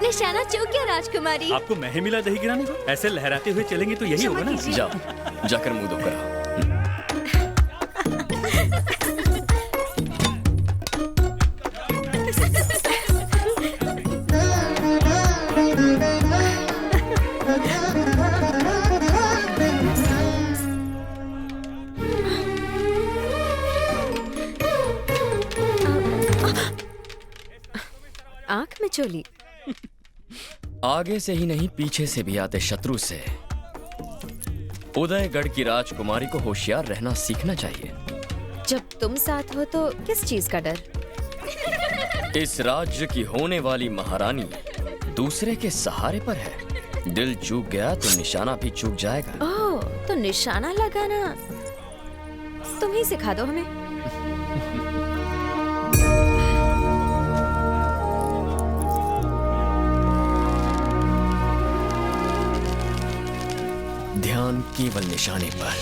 निशाना चूक गया राजकुमारी। आपको मैं ही मिला दही गिराने को? ऐसे लहराते हुए चलेंगे तो यही होगा ना। जाओ, जाकर मुंह धो कर आओ। आंख में चोली। आगे से ही नहीं पीछे से भी आते शत्रु से उदयगढ़ की राजकुमारी को होशियार रहना सीखना चाहिए। जब तुम साथ हो तो किस चीज का डर? इस राज्य की होने वाली महारानी दूसरे के सहारे पर है। दिल चूक गया तो निशाना भी चूक जाएगा। ओह, तो निशाना लगाना तुम ही सिखा दो हमें। ध्यान केवल निशाने पर।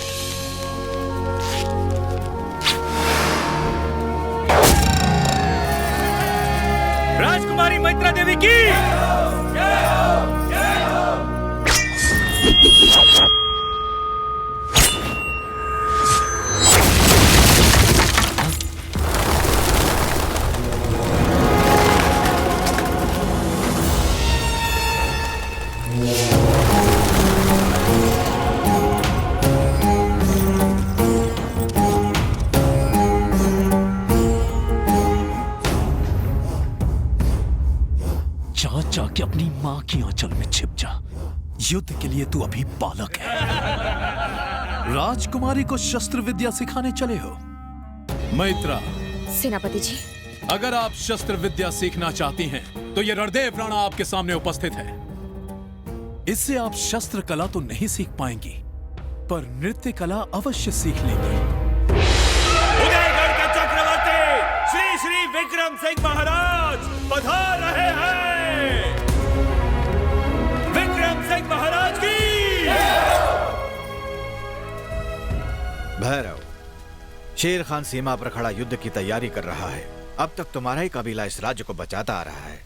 राजकुमारी मैत्रा देवी की जाके अपनी मां की आंचल में छिप जा। युद्ध के लिए तू अभी बालक है। राजकुमारी को शस्त्र विद्या सिखाने चले हो? मैत्रा, सेनापति जी, अगर आप शस्त्र विद्या सीखना चाहती हैं, तो ये रणदेव राणा आपके सामने उपस्थित है। इससे आप शस्त्र कला तो नहीं सीख पाएंगी, पर नृत्य कला अवश्य सीख लेंगी। उदयगढ़ के चक्रवर्ती श्री श्री विक्रम सिंह महाराज पधार रहे हैं। विक्रम सिंह महाराज की। भैरव, शेर खान सीमा पर खड़ा युद्ध की तैयारी कर रहा है। अब तक तुम्हारा ही कबीला इस राज्य को बचाता आ रहा है।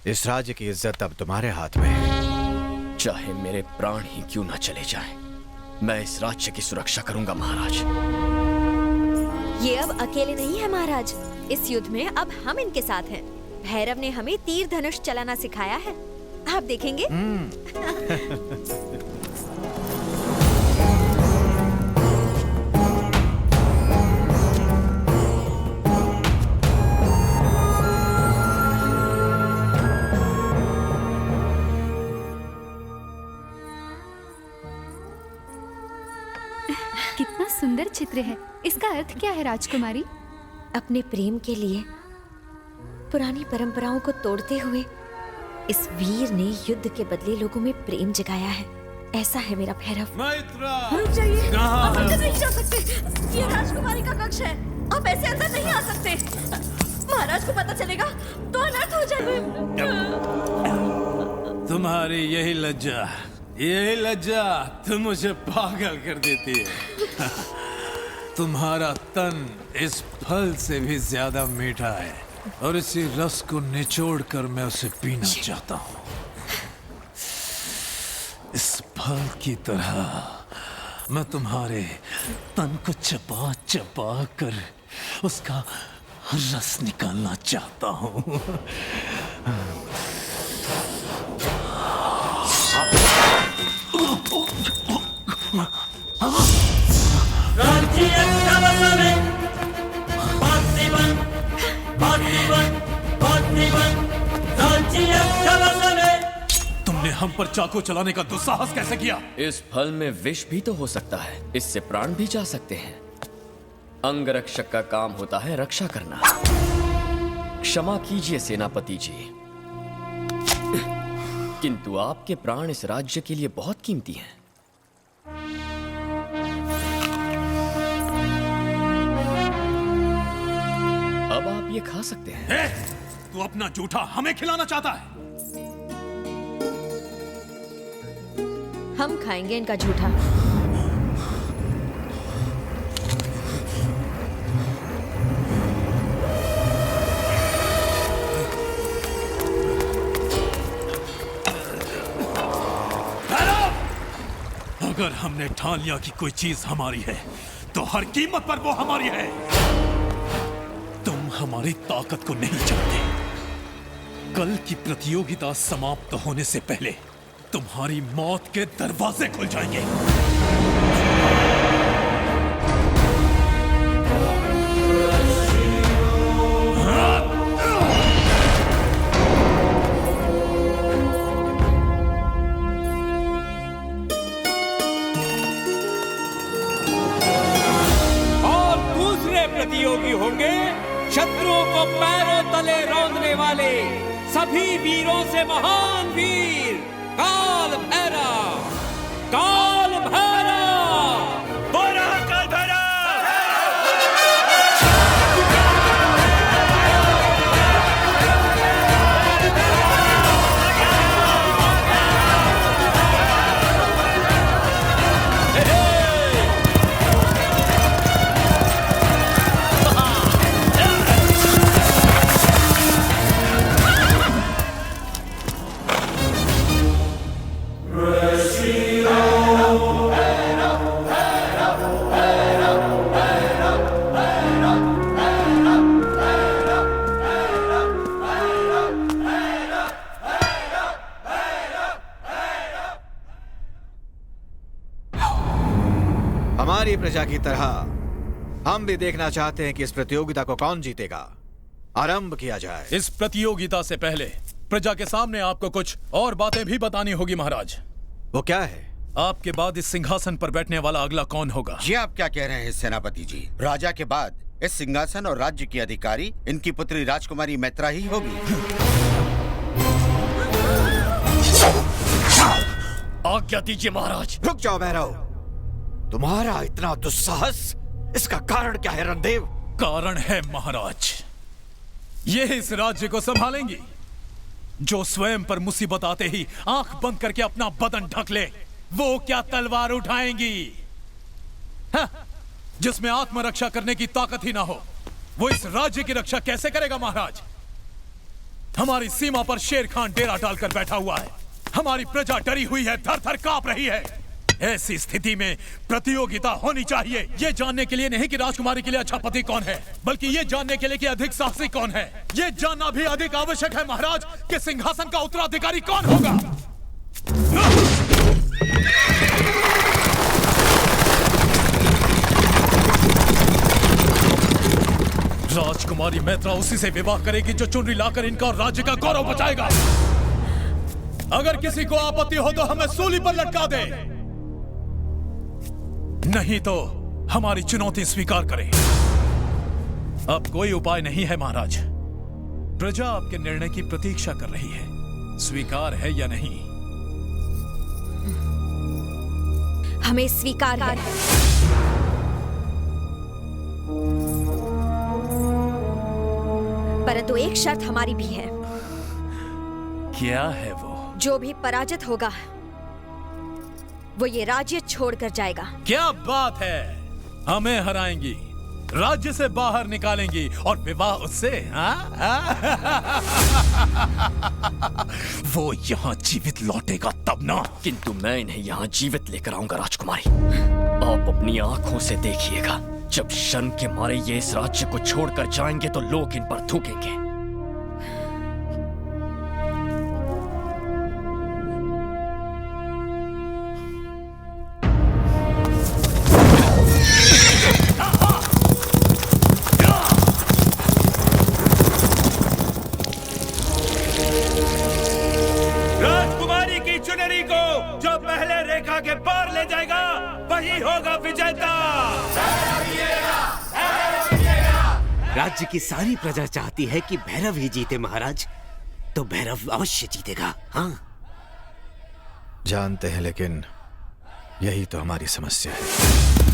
इस राज्य की इज्जत अब तुम्हारे हाथ में है। चाहे मेरे प्राण ही क्यों ना चले जाएं, मैं इस राज्य की सुरक्षा करूंगा महाराज। ये अब अकेले नहीं है महाराज। इस युद्ध में अब हम इनके साथ हैं। भैरव ने हमें तीर धनुष चलाना सिखाया है, आप देखेंगे। कितना सुंदर चित्र है। इसका अर्थ क्या है राजकुमारी? अपने प्रेम के लिए पुरानी परंपराओं को तोड़ते हुए इस वीर ने युद्ध के बदले लोगों में प्रेम जगाया है। ऐसा है मेरा भैरव। मैत्रा, रुक जाइए, आप है? अंदर नहीं जा सकते। ये राजकुमारी का कक्ष है, आप ऐसे अंदर नहीं आ सकते। महाराज को पता चलेगा तो अनर्थ हो जाएगा। तुम्हारी यही लज्जा तुम मुझे पागल कर देती है। तुम्हारा तन इस फल से भी ज्यादा मीठा है और इसी रस को निचोड़ कर मैं उसे पीना चाहता हूँ। इस फल की तरह मैं तुम्हारे तन को चबा चबा कर उसका रस निकालना चाहता हूँ। तुमने हम पर चाकू चलाने का दुस्साहस कैसे किया? इस फल में विष भी तो हो सकता है, इससे प्राण भी जा सकते हैं। अंगरक्षक का काम होता है रक्षा करना। क्षमा कीजिए सेनापति जी, किंतु आपके प्राण इस राज्य के लिए बहुत कीमती हैं। अब आप ये खा सकते हैं। तू अपना जूठा हमें खिलाना चाहता है? हम खाएंगे इनका झूठा। अगर हमने ठान लिया कि कोई चीज हमारी है, तो हर कीमत पर वो हमारी है। तुम हमारी ताकत को नहीं जानते। कल की प्रतियोगिता समाप्त होने से पहले तुम्हारी मौत के दरवाजे खुल जाएंगे। और दूसरे प्रतियोगी होंगे शत्रुओं को पैरों तले रौंदने वाले सभी वीरों से महान वीर काल भैरव। काल भैरव, बोरा काल भैरव। हमारी प्रजा की तरह हम भी देखना चाहते हैं कि इस प्रतियोगिता को कौन जीतेगा। आरंभ किया जाए। इस प्रतियोगिता से पहले प्रजा के सामने आपको कुछ और बातें भी बतानी होगी महाराज। वो क्या है? आपके बाद इस सिंहासन पर बैठने वाला अगला कौन होगा? ये आप क्या कह रहे हैं सेनापति जी? राजा के बाद इस सिंहासन और राज्य की अधिकारी इनकी पुत्री राजकुमारी मैत्रा ही होगी। आज्ञा दीजिए महाराज। रुक जाओ भैरव, तुम्हारा इतना दुस्साहस, इसका कारण क्या है रणदेव? कारण है महाराज, ये इस राज्य को संभालेंगी जो स्वयं पर मुसीबत आते ही आंख बंद करके अपना बदन ढक ले। वो क्या तलवार उठाएंगी? हाँ, जिसमें आत्मरक्षा करने की ताकत ही ना हो, वो इस राज्य की रक्षा कैसे करेगा महाराज? हमारी सीमा पर शेर खान डेरा डालकर बैठा हुआ है। हमारी प्रजा डरी हुई है, थर थर कांप रही है। ऐसी स्थिति में प्रतियोगिता होनी चाहिए, ये जानने के लिए नहीं कि राजकुमारी के लिए अच्छा पति कौन है, बल्कि ये जानने के लिए कि अधिक साहसी कौन है। ये जानना भी अधिक आवश्यक है महाराज कि सिंहासन का उत्तराधिकारी कौन होगा। राजकुमारी मैत्रा उसी से विवाह करेगी जो चुनरी लाकर इनका और राज्य का गौरव बचाएगा। अगर किसी को आपत्ति हो तो हमें सूली पर लटका दे, नहीं तो हमारी चुनौती स्वीकार करें। अब कोई उपाय नहीं है महाराज, प्रजा आपके निर्णय की प्रतीक्षा कर रही है। स्वीकार है या नहीं? हमें स्वीकार है। परंतु एक शर्त हमारी भी है। क्या है वो? जो भी पराजित होगा वो ये राज्य छोड़कर जाएगा। क्या बात है, हमें हराएंगी, राज्य से बाहर निकालेंगी और विवाह उससे? वो यहाँ जीवित लौटेगा तब ना। किंतु मैं इन्हें यहाँ जीवित लेकर आऊंगा राजकुमारी। आप अपनी आंखों से देखिएगा, जब शर्म के मारे ये इस राज्य को छोड़कर जाएंगे तो लोग इन पर थूकेंगे। राजकुमारी की जो पहले रेखा के पार ले जाएगा वही होगा विजेता। राज्य की सारी प्रजा चाहती है कि भैरव ही जीते महाराज, तो भैरव अवश्य जीतेगा। हाँ जानते हैं, लेकिन यही तो हमारी समस्या है।